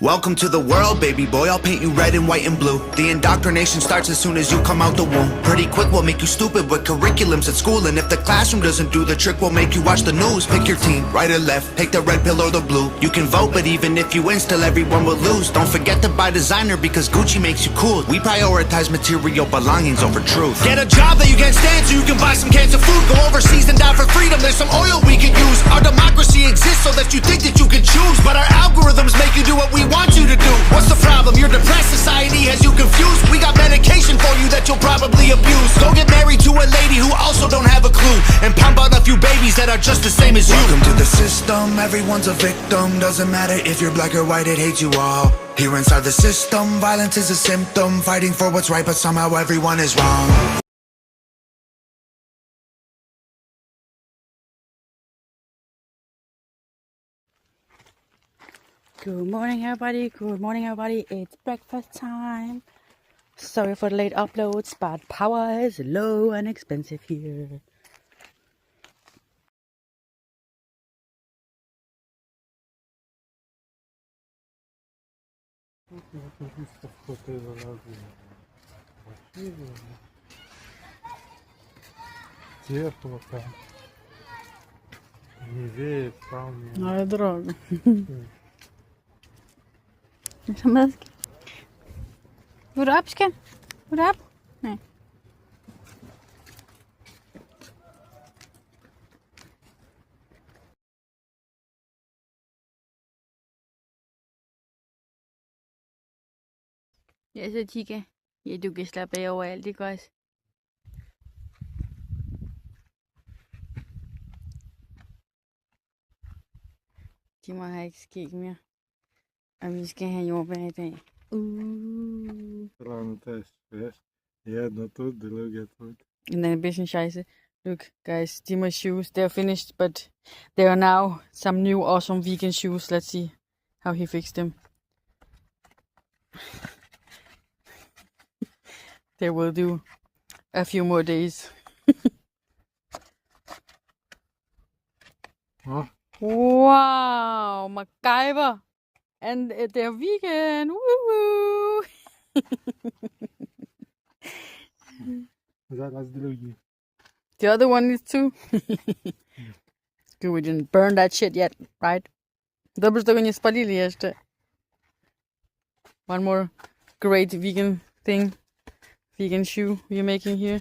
Welcome to the world, baby boy, I'll paint you red and white and blue. The indoctrination starts as soon as you come out the womb. Pretty quick, we'll make you stupid with curriculums at school. And if the classroom doesn't do the trick, we'll make you watch the news. Pick your team, right or left, take the red pill or the blue. You can vote, but even if you win, still everyone will lose. Don't forget to buy designer because Gucci makes you cool. We prioritize material belongings over truth. Get a job that you can't stand so you can buy some cans of food. Go overseas and die for freedom, there's some oil we could use. Our democracy exists so that you think that you can choose. But our algorithms make you do what we want you to do. What's the problem? Your depressed society has you confused. We got medication for you that you'll probably abuse. Go get married to a lady who also don't have a clue, and pump out a few babies that are just the same as you. Welcome to the system, everyone's a victim. Doesn't matter if you're black or white, it hates you all. Here inside the system, violence is a symptom. Fighting for what's right, but somehow everyone is wrong. Good morning, everybody. Good morning, everybody. It's breakfast time. Sorry for the late uploads, but power is low and expensive here. Тепло там. Не веет, там. Nej, drag. Som mask. Vil du op, skat? Vil du op? Nej. Ja, så Tika. Ja, du kan slappe af overalt, ikke også? De må have ikke skæg mere. Og vi skal have jordbær i dag. Rano też, wiesz? Jedno tu, drugie tu. And then a bisschen scheiße. Look, guys, Dima's shoes, they're finished, but there are now some new awesome vegan shoes. Let's see how he fixed them. They will do a few more days. Oh. Wow, MacGyver. And they're vegan. Woohoo! Zaraz drugi. The other one is too. Good, we didn't burn that shit yet, right? Dobrze, że tego nie spalili jeszcze. One more great vegan thing. Vegan shoe we're making here.